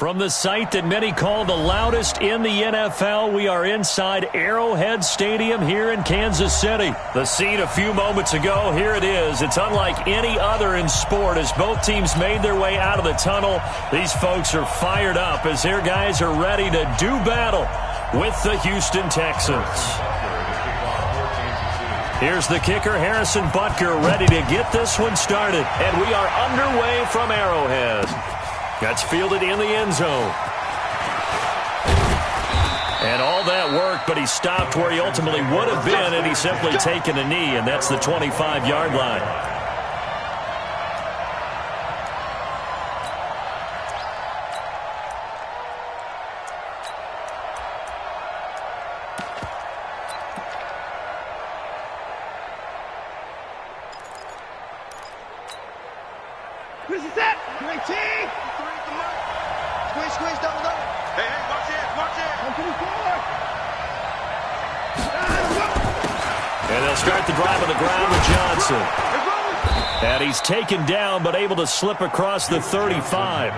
From the site that many call the loudest in the NFL, we are inside Arrowhead Stadium here in Kansas City. The scene a few moments ago, here it is. It's unlike any other in sport as both teams made their way out of the tunnel. These folks are fired up as their guys are ready to do battle with the Houston Texans. Here's the kicker, Harrison Butker, ready to get this one started. And we are underway from Arrowhead. That's fielded in the end zone. And all that work, but he stopped where he ultimately would have been, and he's simply taken a knee, and that's the 25-yard line. This is it. 19. Squeeze, double. Hey, watch it. Come to the floor. And they'll start the drive on the ground with Johnson. And he's taken down, but able to slip across the 35.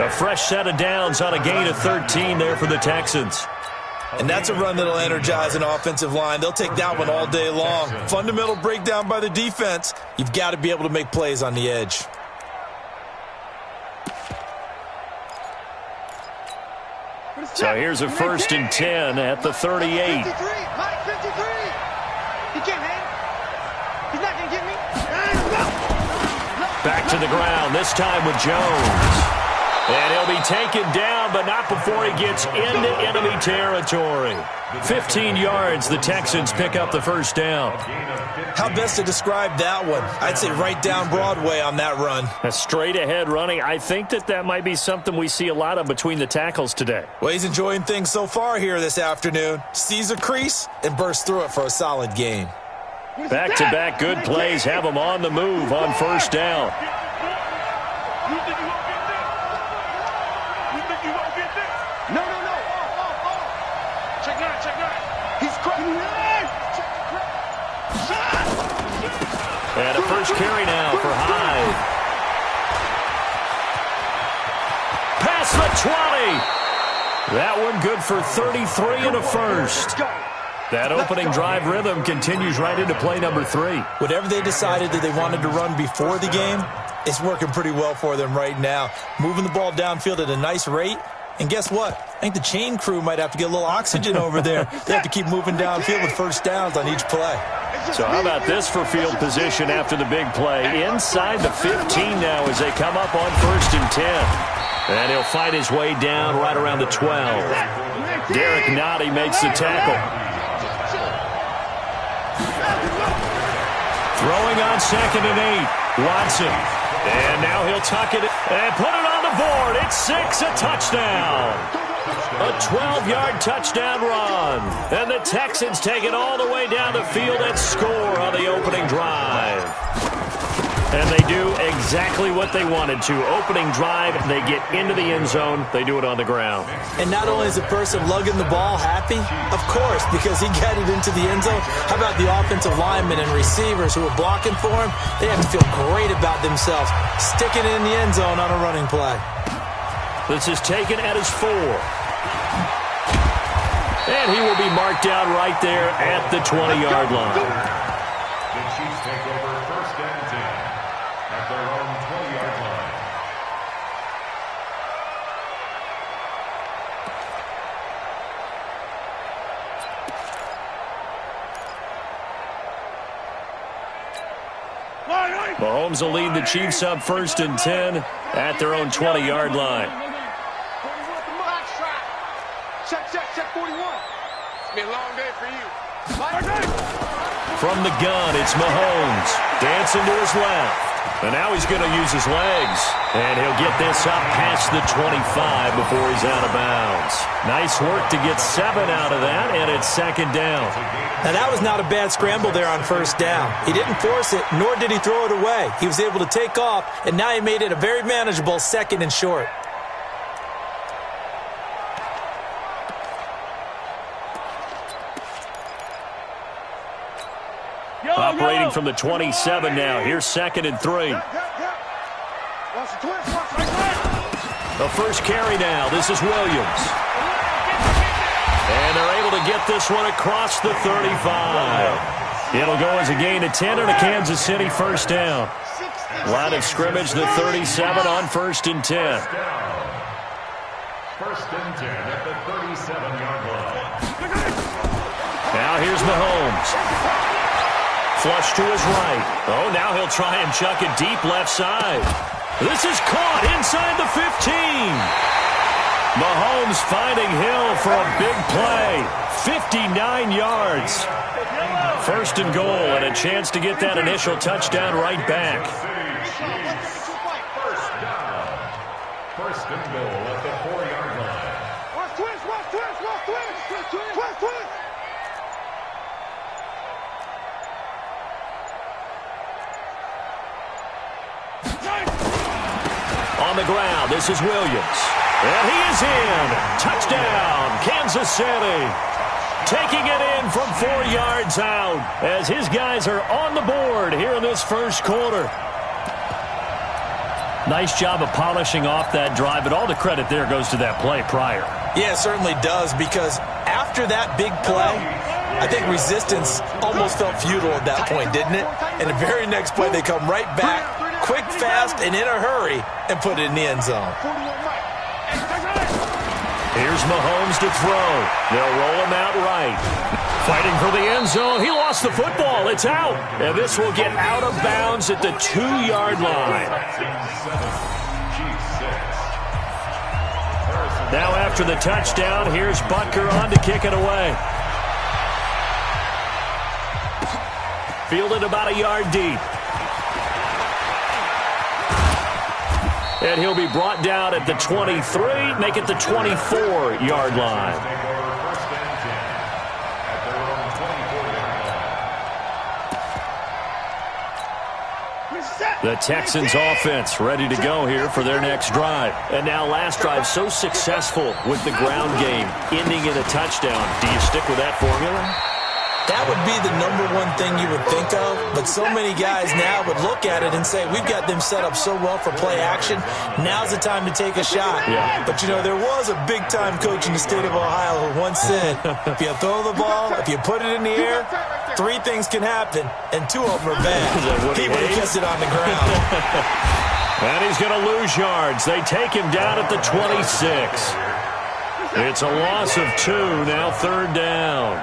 A fresh set of downs on a gain of 13 there for the Texans. And that's a run that'll energize an offensive line. They'll take that one all day long. Fundamental breakdown by the defense. You've got to be able to make plays on the edge. So here's a 1st and 10 at the 38. Mike, 53. He can't hang. He's not going to get me. Back to the ground, this time with Jones. And he'll be taken down, but not before he gets into enemy territory. 15 yards, the Texans pick up the first down. How best to describe that one? I'd say right down Broadway on that run. A straight-ahead running. I think that might be something we see a lot of between the tackles today. Well, he's enjoying things so far here this afternoon. Sees a crease and bursts through it for a solid gain. Back-to-back good plays have him on the move on first down. No. Check nine. He's crazy. And a first carry now for Hyde. Past the 20. That one good for 33 and a first. That opening drive rhythm continues right into play number 3. Whatever they decided that they wanted to run before the game, it's working pretty well for them right now. Moving the ball downfield at a nice rate. And guess what? I think the chain crew might have to get a little oxygen over there. They have to keep moving downfield with first downs on each play. So how about this for field position after the big play? Inside the 15 now as they come up on 1st and 10. And he'll fight his way down right around the 12. Derek Nottie makes the tackle. Throwing on 2nd and 8. Watson. And now he'll tuck it and put it on the board. It's 6, a touchdown. A 12-yard touchdown run. And the Texans take it all the way down the field and score on the opening drive. And they do exactly what they wanted to. Opening drive, they get into the end zone. They do it on the ground. And not only is the person lugging the ball happy, of course, because he got it into the end zone. How about the offensive linemen and receivers who are blocking for him? They have to feel great about themselves, sticking it in the end zone on a running play. This is taken at his 4. And he will be marked down right there at the 20-yard line. The Chiefs take over 1st and 10 at their own 20-yard line. Mahomes will lead the Chiefs up 1st and 10 at their own 20-yard line. Check 41. It's been a long day for you. From the gun, it's Mahomes. Dancing to his left. And now he's going to use his legs. And he'll get this up past the 25 before he's out of bounds. Nice work to get 7 out of that, and it's 2nd down. Now, that was not a bad scramble there on 1st down. He didn't force it, nor did he throw it away. He was able to take off, and now he made it a very manageable 2nd and short. Operating from the 27 now. Here's 2nd and 3. The first carry now. This is Williams. And they're able to get this one across the 35. It'll go as a gain of 10 and a Kansas City first down. Line of scrimmage, the 37 on 1st and 10. First and 10 at the 37-yard line. Now here's Mahomes. Flush to his right. Oh, now he'll try and chuck it deep left side. This is caught inside the 15. Mahomes finding Hill for a big play. 59 yards. First and goal and a chance to get that initial touchdown right back. First down. First and goal at the 4-yard line. Watch twist, watch twist, watch twist, twist, twist. On the ground, this is Williams. And he is in. Touchdown, Kansas City. Taking it in from 4 yards out as his guys are on the board here in this first quarter. Nice job of polishing off that drive, but all the credit there goes to that play prior. Yeah, it certainly does, because after that big play, I think resistance almost felt futile at that point, didn't it? And the very next play, they come right back, quick, fast, and in a hurry, and put it in the end zone. Here's Mahomes to throw. They'll roll him out right. Fighting for the end zone. He lost the football. It's out. And this will get out of bounds at the 2-yard line. Now after the touchdown, here's Butker on to kick it away. Fielded about a yard deep. And he'll be brought down at the 23, make it the 24-yard line. The Texans offense ready to go here for their next drive. And now last drive so successful with the ground game, ending in a touchdown. Do you stick with that formula? That would be the #1 thing you would think of, but so many guys now would look at it and say, we've got them set up so well for play action, now's the time to take a shot. Yeah. But, you know, there was a big-time coach in the state of Ohio who once said, if you throw the ball, if you put it in the air, 3 things can happen, and 2 of them are bad. He would have kept it on the ground. And he's going to lose yards. They take him down at the 26. It's a loss of 2, now 3rd down.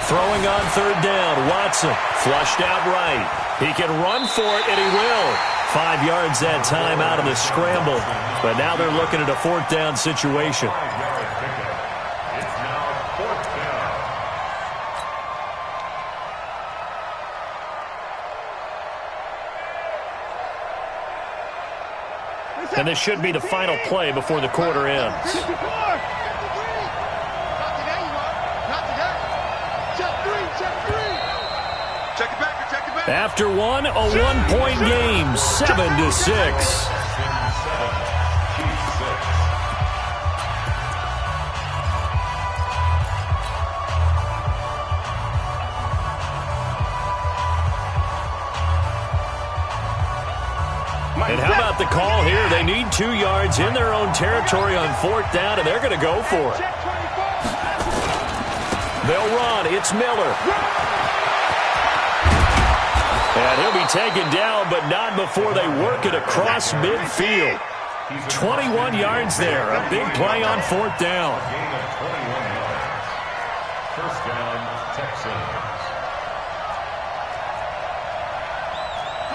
Throwing on 3rd down, Watson flushed out right. He can run for it, and he will. 5 yards that time out of the scramble. But now they're looking at a 4th down situation. It's now 4th down. And this should be the final play before the quarter ends. After one, a 1-point game, 7-6. And how about the call here? They need 2 yards in their own territory on 4th down, and they're going to go for it. They'll run. It's Miller. And he'll be taken down, but not before they work it across midfield. 21 yards there. A big play on 4th down. Gain of 21 yards. First down, Texans.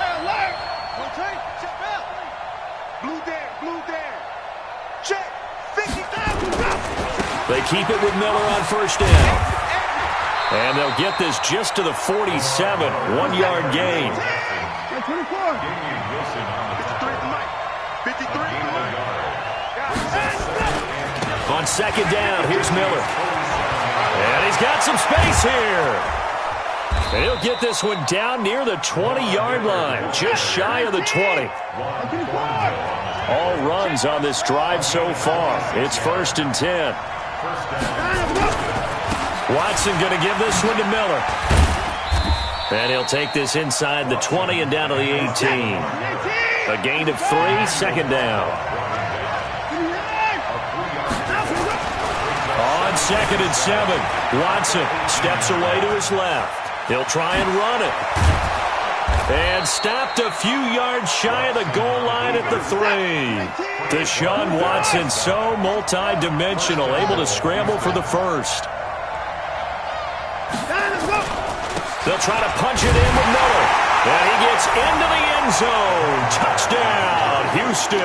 High alert! Rotate, check out. Blue down. Check. 50,000. They keep it with Miller on 1st down. And they'll get this just to the 47, 1-yard gain. 24. Wilson on the 53. On 2nd down, here's Miller. And he's got some space here. And he'll get this one down near the 20-yard line, just shy of the 20. All runs on this drive so far. It's 1st and 10. Watson going to give this one to Miller. And he'll take this inside the 20 and down to the 18. A gain of 3, second down. On 2nd and 7, Watson steps away to his left. He'll try and run it. And stopped a few yards shy of the goal line at the 3. Deshaun Watson, so multi-dimensional, able to scramble for the first. They'll try to punch it in with Miller. And he gets into the end zone. Touchdown, Houston.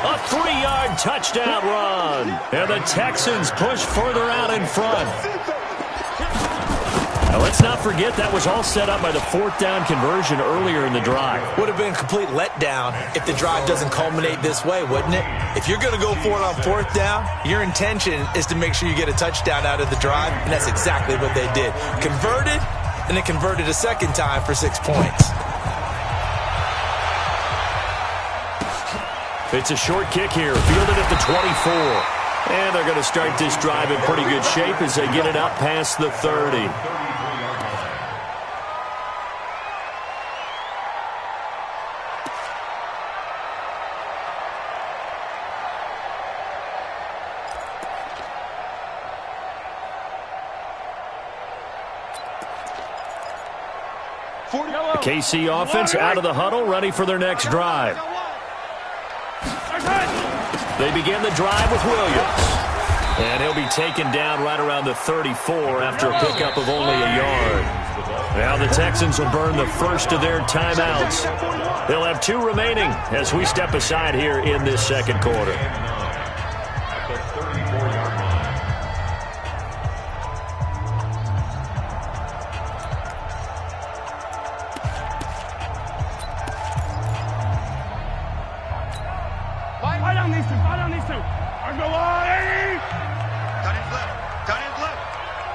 A 3-yard touchdown run. And the Texans push further out in front. Now, let's not forget that was all set up by the 4th down conversion earlier in the drive. Would have been a complete letdown if the drive doesn't culminate this way, wouldn't it? If you're going to go for it on 4th down, your intention is to make sure you get a touchdown out of the drive, and that's exactly what they did. Converted, and then converted a second time for 6 points. It's a short kick here, fielded at the 24. And they're going to start this drive in pretty good shape as they get it up past the 30. The KC offense out of the huddle, ready for their next drive. They begin the drive with Williams. And he'll be taken down right around the 34 after a pickup of only a yard. Now the Texans will burn the first of their timeouts. They'll have 2 remaining as we step aside here in this second quarter.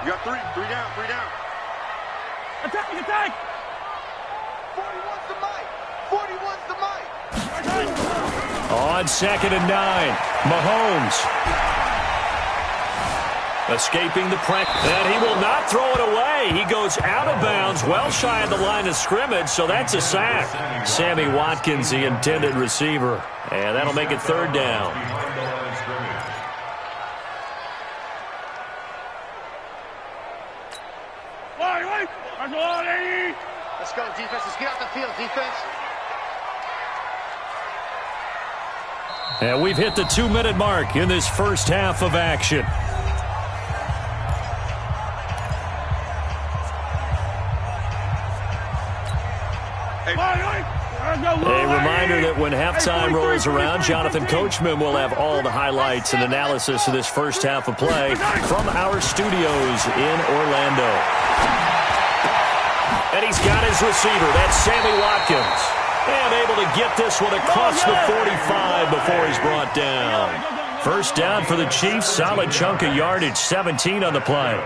You got 3 down. Attack! 41's the mic. 41's the mic. On 2nd and 9, Mahomes. Escaping the pressure. And he will not throw it away. He goes out of bounds, well shy of the line of scrimmage, so that's a sack. Sammy Watkins, the intended receiver. And that'll make it 3rd down. Let's go, defense. Let's get out the field, defense. And we've hit the 2-minute mark in this first half of action. A reminder that when halftime rolls around, Jonathan Coachman will have all the highlights and analysis of this first half of play from our studios in Orlando. And he's got his receiver. That's Sammy Watkins. And able to get this one across the 45 before he's brought down. First down for the Chiefs. Solid chunk of yardage. 17 on the play.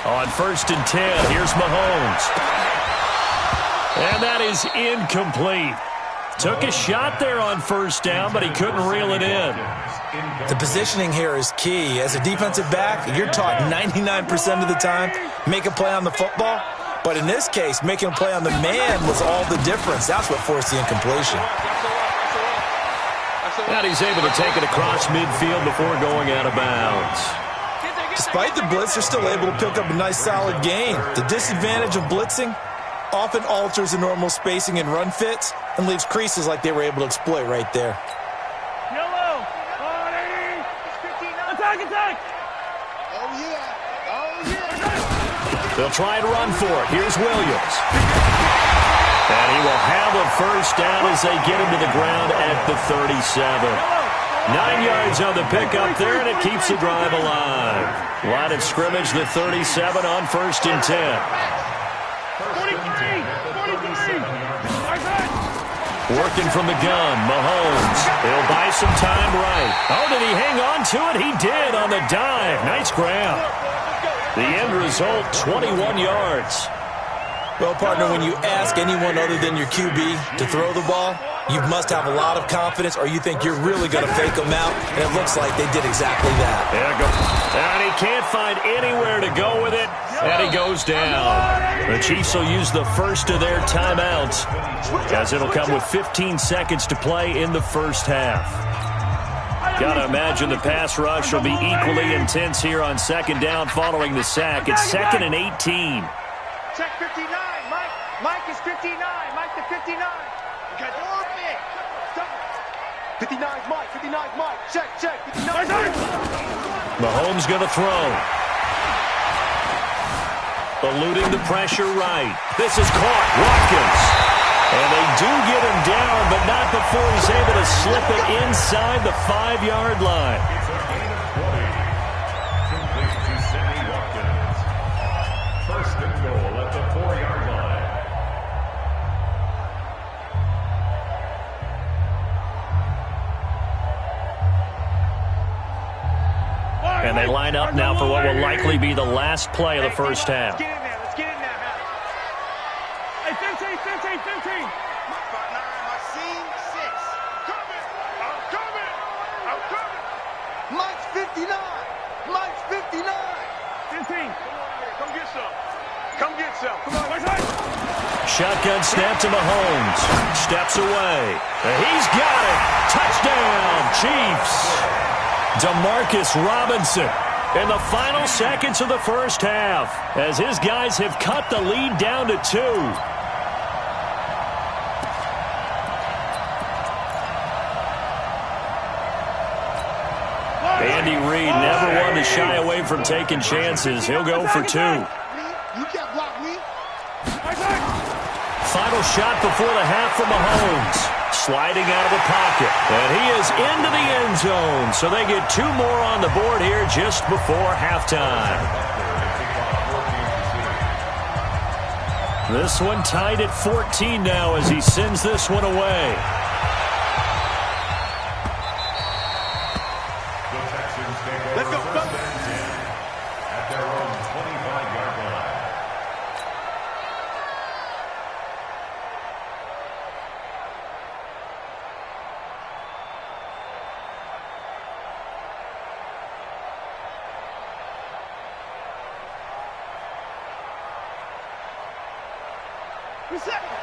On 1st and 10, here's Mahomes. And that is incomplete. Took a shot there on 1st down, but he couldn't reel it in. The positioning here is key. As a defensive back, you're taught 99% of the time, make a play on the football. But in this case, making a play on the man was all the difference. That's what forced the incompletion. And he's able to take it across midfield before going out of bounds. Despite the blitz, they're still able to pick up a nice, solid gain. The disadvantage of blitzing often alters the normal spacing and run fits and leaves creases like they were able to exploit right there. Attack! Oh, yeah. They'll try and run for it. Here's Williams. And he will have a first down as they get him to the ground at the 37. 9 yards on the pickup there, and it keeps the drive alive. Line of scrimmage, the 37 on 1st and 10. 43! Working from the gun, Mahomes. He'll buy some time right. Oh, did he hang on to it? He did on the dive. Nice grab. The end result, 21 yards. Well, partner, when you ask anyone other than your QB to throw the ball, you must have a lot of confidence or you think you're really going to fake them out, and it looks like they did exactly that. And he can't find anywhere to go with it, and he goes down. The Chiefs will use the first of their timeouts as it'll come with 15 seconds to play in the first half. Got to imagine the pass rush will be equally intense here on second down following the sack. It's 2nd and 18. Check 59, Mike. Mike is 59. Mike to 59. You got 59's Mike. 59's Mike. Check. 59. Mahomes going to throw. Eluding the pressure right. This is caught. Watkins. And they do get him down, but not before he's able to slip it inside the 5-yard line. It's a gain of 20. Complete to Sammy Watkins. First and goal at the 4-yard line. And they line up now for what will likely be the last play of the first half. Let's get in there. Hey, 15. Mike's 59. 15. Come get some. Come on. Shotgun snap to Mahomes. Steps away. And he's got it. Touchdown, Chiefs. Demarcus Robinson in the final seconds of the first half as his guys have cut the lead down to 2. Andy Reid never one to shy away from taking chances. He'll go for 2. You can't block me. Final shot before the half from Mahomes. Sliding out of the pocket. And he is into the end zone. So they get 2 more on the board here just before halftime. This one tied at 14 now as he sends this one away. Let's go. At their own 25-yard line.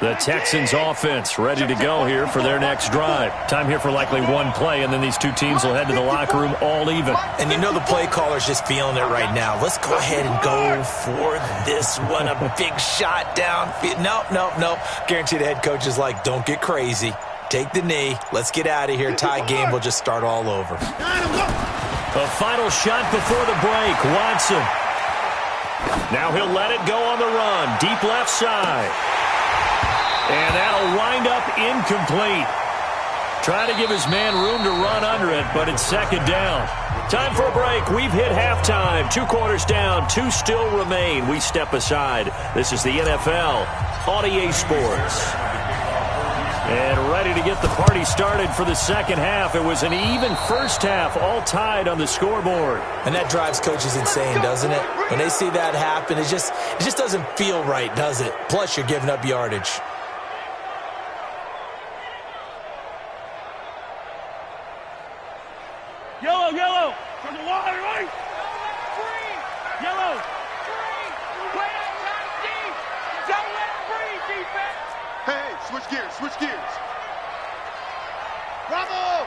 The Texans offense ready to go here for their next drive. Time here for likely one play, and then these two teams will head to the locker room all even. And you know the play caller's just feeling it right now. Let's go ahead and go for this one. A big shot downfield. No. Guarantee the head coach is like, don't get crazy. Take the knee. Let's get out of here. Tie game will just start all over. A final shot before the break. Watson. Now he'll let it go on the run. Deep left side. And that'll wind up incomplete. Trying to give his man room to run under it, but it's second down. Time for a break. We've hit halftime. 2 quarters down. 2 still remain. We step aside. This is the NFL on EA Sports. And ready to get the party started for the second half. It was an even first half, all tied on the scoreboard. And that drives coaches insane, doesn't it? When they see that happen, it just doesn't feel right, does it? Plus, you're giving up yardage. Yellow. From the water, right? Free. Yellow. Free. Play outside deep. Don't let it free, defense. Hey, switch gears. Bravo.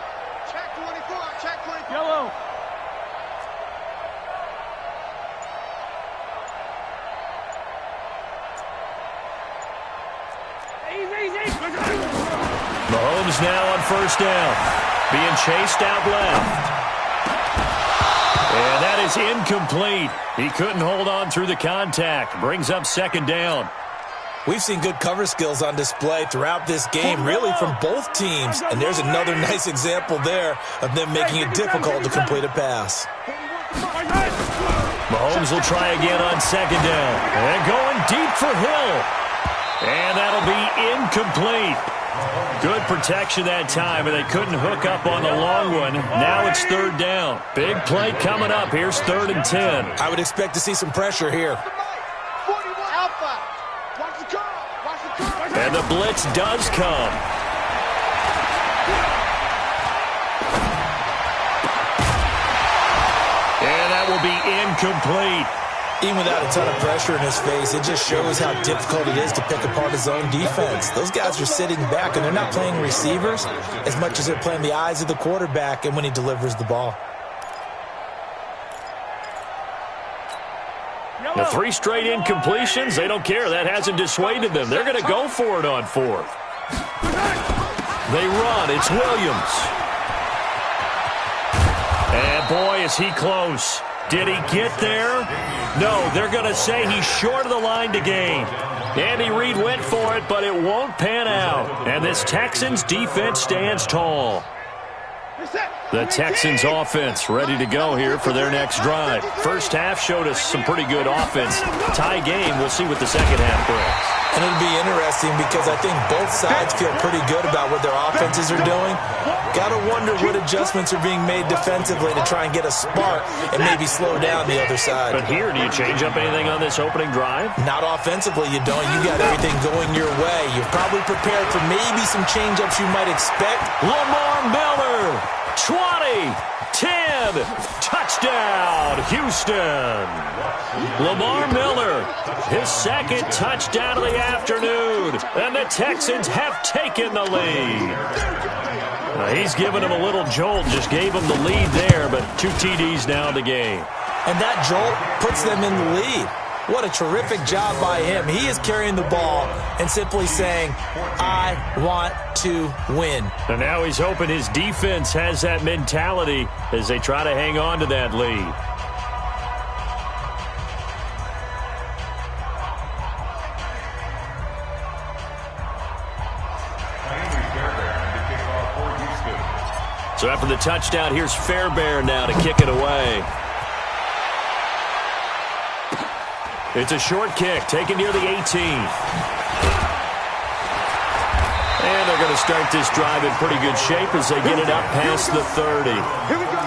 Check 24. Yellow. Easy. Mahomes now on first down. Being chased out left. And that is incomplete. He couldn't hold on through the contact. Brings up second down. We've seen good cover skills on display throughout this game, really from both teams. And there's another nice example there of them making it difficult to complete a pass. Mahomes will try again on second down. And going deep for Hill. And that'll be incomplete. Good protection that time, and they couldn't hook up on the long one. Now it's third down. Big play coming up. Here's 3rd and 10. I would expect to see some pressure here. Alpha. Watch the curve. And the blitz does come. And that will be incomplete. Even without a ton of pressure in his face, it just shows how difficult it is to pick apart his own defense. Those guys are sitting back, and they're not playing receivers as much as they're playing the eyes of the quarterback and when he delivers the ball. The 3 straight incompletions, they don't care. That hasn't dissuaded them. They're going to go for it on 4th. They run. It's Williams. And boy, is he close. Did he get there? No, they're going to say he's short of the line to gain. Andy Reid went for it, but it won't pan out. And this Texans defense stands tall. The Texans offense ready to go here for their next drive. First half showed us some pretty good offense. Tie game, we'll see what the second half brings. And it'll be interesting because I think both sides feel pretty good about what their offenses are doing. Got to wonder what adjustments are being made defensively to try and get a spark and maybe slow down the other side. But here, do you change up anything on this opening drive? Not offensively, you don't. You got everything going your way. You're probably prepared for maybe some change-ups you might expect. Lamar Miller, 20, 10, touchdown, Houston. Lamar Miller, his second touchdown of the afternoon, and the Texans have taken the lead. He's given him a little jolt, just gave him the lead there, but 2 TDs now in the game. And that jolt puts them in the lead. What a terrific job by him. He is carrying the ball and simply saying, I want to win. And now he's hoping his defense has that mentality as they try to hang on to that lead. So after the touchdown, here's Fairbairn now to kick it away. It's a short kick, taken near the 18. And they're going to start this drive in pretty good shape as they get it up past the 30. Here we go.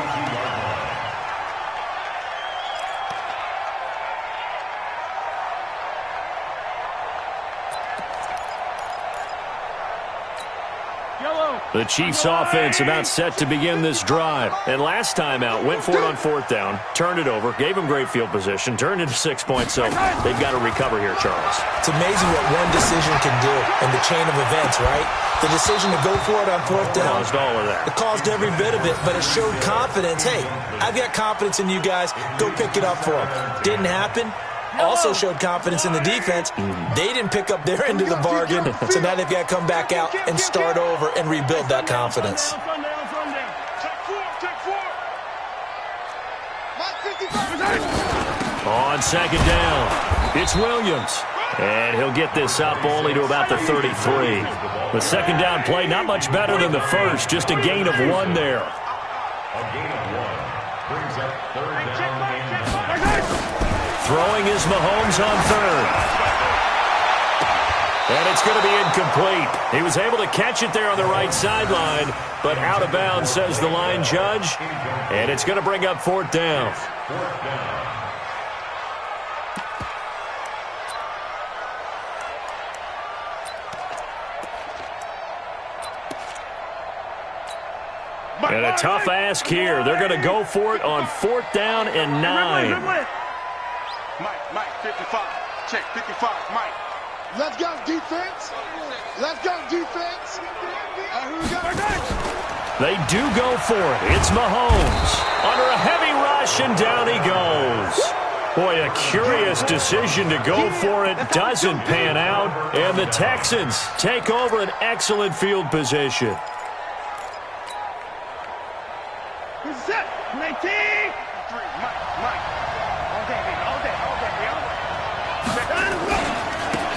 The Chiefs offense about set to begin this drive. And last time out, went for it on 4th down, turned it over, gave them great field position, turned into 6 points, so they've got to recover here, Charles. It's amazing what one decision can do in the chain of events, right? The decision to go for it on 4th down. Caused all of that. It caused every bit of it, but it showed confidence. Hey, I've got confidence in you guys. Go pick it up for them. Didn't happen. Also showed confidence in the defense. They didn't pick up their end of the bargain, so now they've got to come back out and start over and rebuild that confidence. On 2nd down, it's Williams. And he'll get this up only to about the 33. The 2nd down play, not much better than the first, just a gain of 1 there. A gain of 1 brings up 3rd down and 9. Throwing is Mahomes on 3rd. And it's going to be incomplete. He was able to catch it there on the right sideline, but out of bounds, says the line judge. And it's going to bring up 4th down. 4th down. And a tough ask here. They're going to go for it on 4th down and 9. Mike, 55. Check, 55, Mike. Let's go, defense. Let's go, defense. Who we got? They do go for it. It's Mahomes. Under a heavy rush, and down he goes. Boy, a curious decision to go for it. Doesn't pan out. And the Texans take over an excellent field position. Who's set? 19. 3, Mike.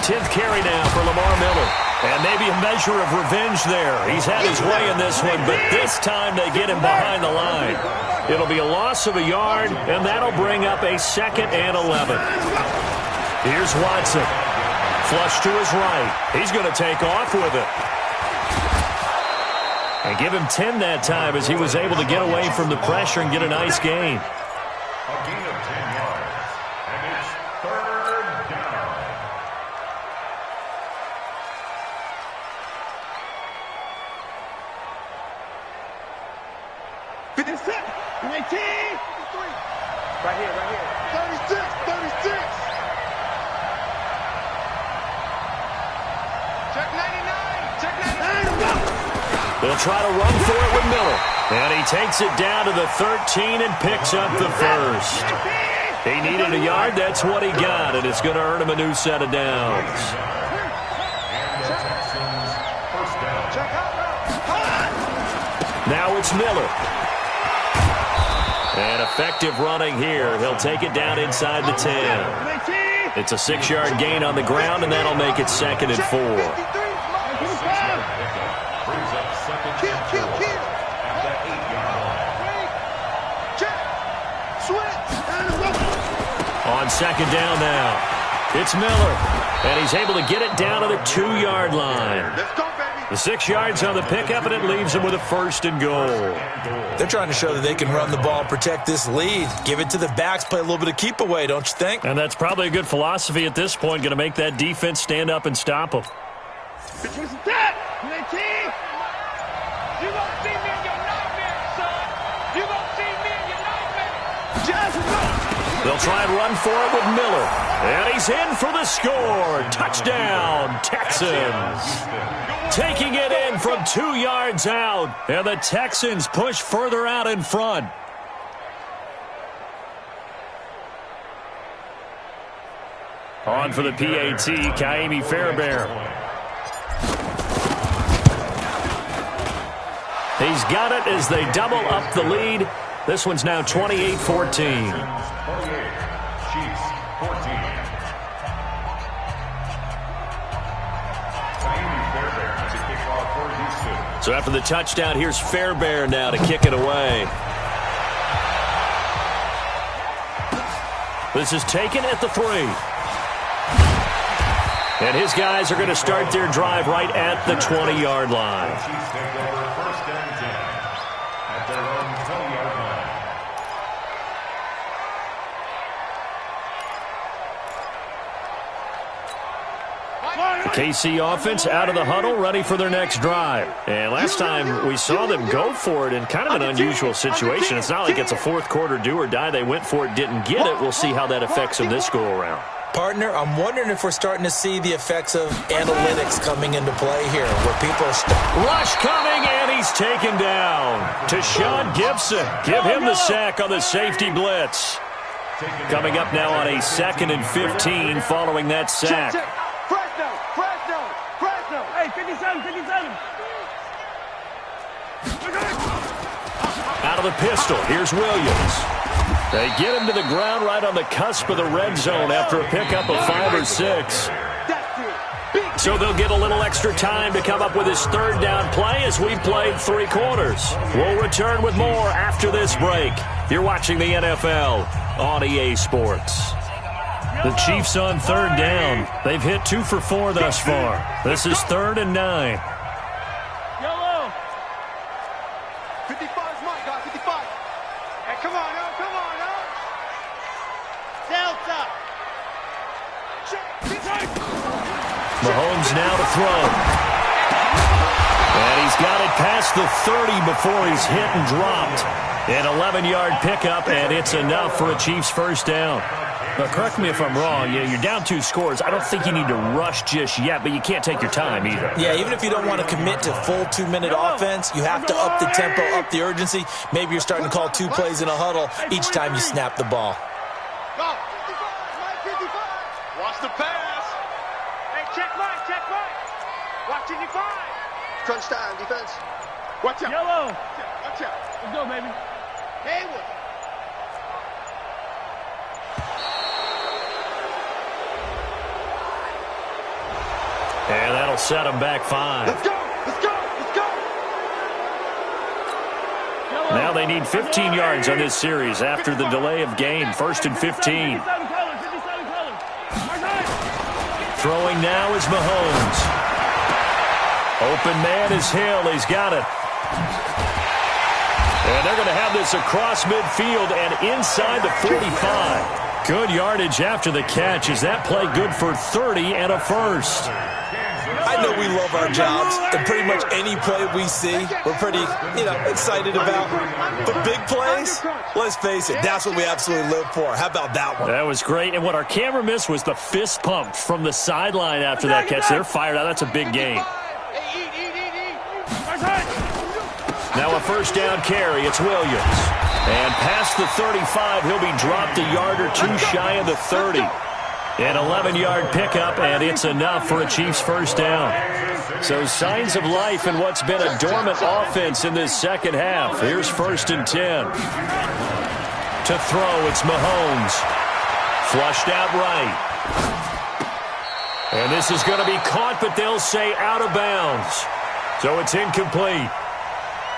10th carry now for Lamar Miller. And maybe a measure of revenge there. He's had his way in this one, but this time they get him behind the line. It'll be a loss of a yard, and that'll bring up a 2nd and 11. Here's Watson. Flush to his right. He's going to take off with it. And give him 10 that time as he was able to get away from the pressure and get a nice gain. A gain of 10 yards. And it's 3rd down. 56, 18, 53. Right here, right here. 36, 36. Check 99, check 99. They'll try to run for it with Miller. And he takes it down to the 13 and picks up the first. He needed a yard. That's what he got, and it's going to earn him a new set of downs. Now it's Miller. And effective running here. He'll take it down inside the 10. It's a 6-yard gain on the ground, and that'll make it 2nd and 4. On 2nd down now, it's Miller, and he's able to get it down to the 2-yard line. The 6 yards on the pickup, and it leaves him with a 1st and goal. They're trying to show that they can run the ball, protect this lead, give it to the backs, play a little bit of keep away, don't you think? And that's probably a good philosophy at this point, going to make that defense stand up and stop them. They'll try and run for it with Miller. And he's in for the score. Touchdown, Texans. Taking it in from 2 yards out. And the Texans push further out in front. On for the PAT, Kaimi Fairbairn. He's got it as they double up the lead. This one's now 28-14. So after the touchdown, here's Fairbairn now to kick it away. This is taken at the 3. And his guys are going to start their drive right at the 20-yard line. KC offense out of the huddle, ready for their next drive. And last time we saw them go for it in kind of an unusual situation. It's not like it's a fourth quarter do or die. They went for it, didn't get it. We'll see how that affects them this go-around. Partner, I'm wondering if we're starting to see the effects of analytics coming into play here, where people are rush coming, and he's taken down. To Sean Gibson. Give him the sack on the safety blitz. Coming up now on a 2nd and 15 following that sack. Hey, 57, 57. Out of the pistol, here's Williams. They get him to the ground right on the cusp of the red zone after a pickup of 5 or 6. So they'll get a little extra time to come up with his 3rd down play as we played 3 quarters. We'll return with more after this break. You're watching the NFL on EA Sports. The Chiefs on 3rd down. They've hit 2 for 4 thus far. This is 3rd and 9. Yellow. 55 is mine, guys. 55. Hey, come on, now. Come on, now. Delta. Mahomes now to throw. And he's got it past the 30 before he's hit and dropped. An 11-yard pickup, and it's enough for a Chiefs 1st down. Now, correct me if I'm wrong. You're down 2 scores. I don't think you need to rush just yet, but you can't take your time either. Yeah, even if you don't want to commit to full 2-minute offense, you have to up the tempo, up the urgency. Maybe you're starting to call 2 plays in a huddle each time you snap the ball. Go. 55. Watch the pass. Hey, check right. Watch 55. Crunch time, defense. Watch out. Yellow. Watch out. Let's go, baby. Haywood. And that'll set him back 5. Let's go. Now they need 15 yards on this series after the delay of game. 1st and 15. Throwing now is Mahomes. Open man is Hill. He's got it. And they're going to have this across midfield and inside the 45. Good yardage after the catch. Is that play good for 30 and a 1st? I know we love our jobs, and pretty much any play we see, we're pretty, excited about. But big plays, let's face it, that's what we absolutely live for. How about that one? That was great. And what our camera missed was the fist pump from the sideline after that catch. They're fired out. That's a big gain. Now a first down carry. It's Williams. And past the 35, he'll be dropped a yard or two shy of the 30. An 11-yard pickup, and it's enough for a Chiefs first down. So signs of life in what's been a dormant offense in this second half. Here's 1st and 10. To throw, it's Mahomes. Flushed out right. And this is going to be caught, but they'll say out of bounds. So it's incomplete.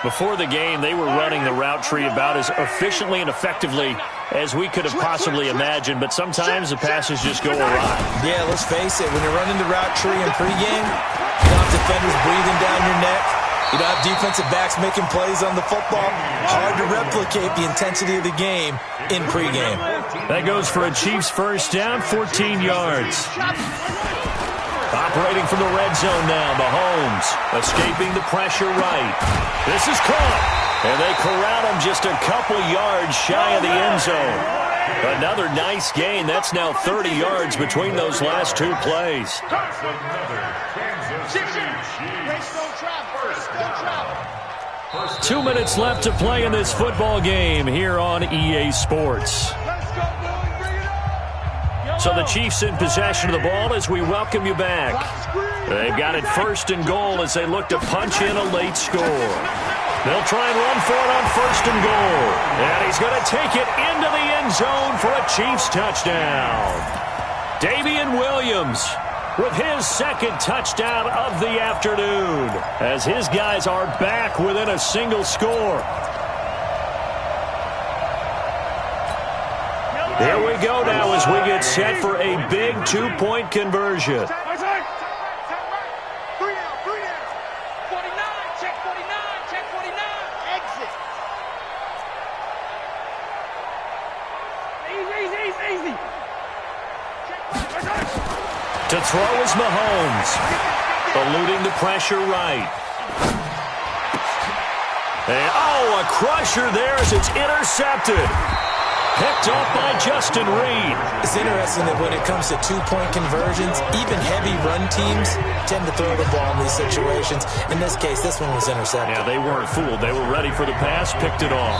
Before the game, they were running the route tree about as efficiently and effectively as we could have possibly imagined, but sometimes the passes just go awry. Yeah, let's face it, when you're running the route tree in pregame, you don't have defenders breathing down your neck. You don't have defensive backs making plays on the football. Hard to replicate the intensity of the game in pregame. That goes for a Chiefs first down, 14 yards. Operating from the red zone now, Mahomes escaping the pressure right. This is caught, and they corral him just a couple yards shy of the end zone. Another nice gain. That's now 30 yards between those last two plays. 2 minutes left to play in this football game here on EA Sports. So the Chiefs in possession of the ball as we welcome you back. They've got it 1st and goal as they look to punch in a late score. They'll try and run for it on 1st and goal. And he's going to take it into the end zone for a Chiefs touchdown. Damian Williams with his second touchdown of the afternoon as his guys are back within a single score. Here we go now as we get set for a big 2-point conversion. To throw is Mahomes, eluding the pressure right. And, a crusher there as it's intercepted. Picked off by Justin Reed. It's interesting that when it comes to 2-point conversions, even heavy run teams tend to throw the ball in these situations. In this case, this one was intercepted. Yeah, they weren't fooled. They were ready for the pass, picked it off.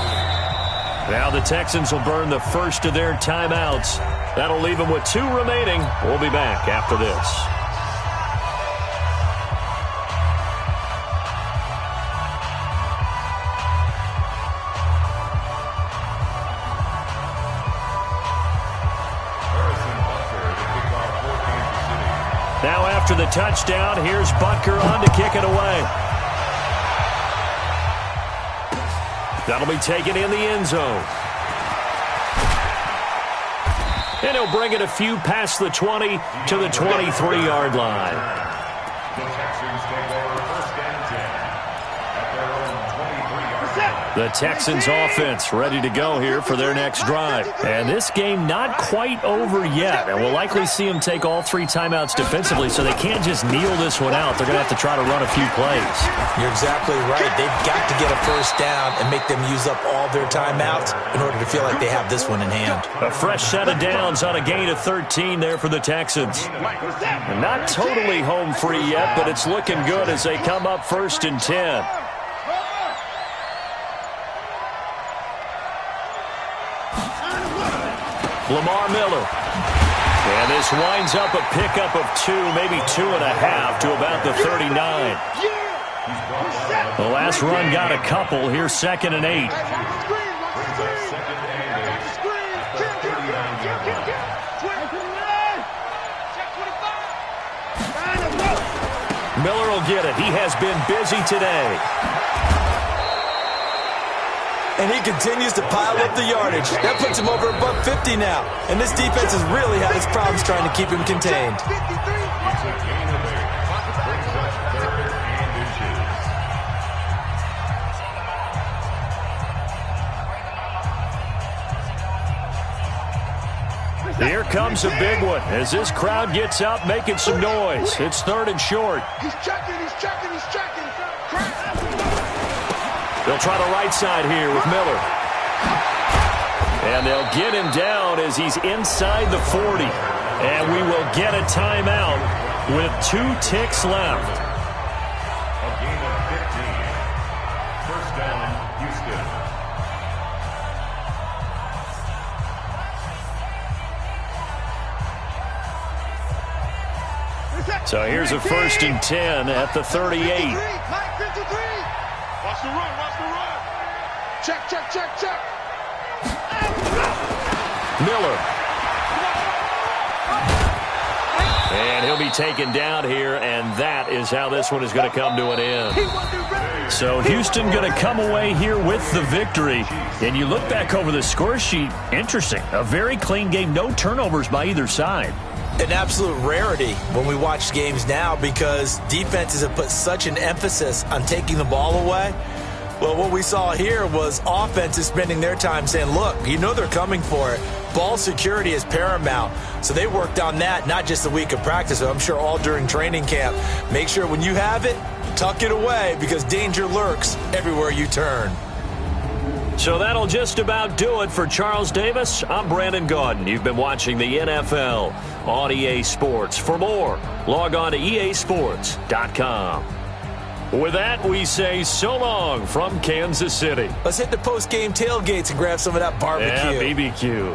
Now the Texans will burn the first of their timeouts. That'll leave them with 2 remaining. We'll be back after this. Now after the touchdown, here's Butker on to kick it away. That'll be taken in the end zone. And he'll bring it a few past the 20 to the 23-yard line. The Texans take over 1st and 10 at their own 23-yard line. The Texans offense ready to go here for their next drive. And this game not quite over yet. And we'll likely see them take all 3 timeouts defensively, so they can't just kneel this one out. They're going to have to try to run a few plays. You're exactly right. They've got to get a first down and make them use up all their timeouts in order to feel like they have this one in hand. A fresh set of downs on a gain of 13 there for the Texans. And not totally home free yet, but it's looking good as they come up 1st and 10. Lamar Miller. And this winds up a pickup of 2, maybe 2.5 to about the 39. The last run got a couple. Here's 2nd and 8. Miller will get it. He has been busy today. And he continues to pile up the yardage. That puts him over above 50 now. And this defense has really had its problems trying to keep him contained. Here comes a big one as this crowd gets up making some noise. It's 3rd and short. He's checking, he's checking, he's checking. They'll try the right side here with Miller. And they'll get him down as he's inside the 40. And we will get a timeout with 2 ticks left. A gain of 15. First down, Houston. So here's a 1st and 10 at the 38. Watch the run, watch the run. Check, check, check, check. Miller. And he'll be taken down here, and that is how this one is going to come to an end. So Houston going to come away here with the victory. And you look back over the score sheet, interesting. A very clean game, no turnovers by either side. An absolute rarity when we watch games now because defenses have put such an emphasis on taking the ball away. Well, what we saw here was offenses spending their time saying, look, you know they're coming for it. Ball security is paramount. So they worked on that, not just a week of practice, but I'm sure all during training camp. Make sure when you have it, tuck it away because danger lurks everywhere you turn. So that'll just about do it for Charles Davis. I'm Brandon Gaudin. You've been watching the NFL on EA Sports. For more, log on to easports.com. With that, we say so long from Kansas City. Let's hit the post-game tailgates and grab some of that barbecue. Yeah, BBQ.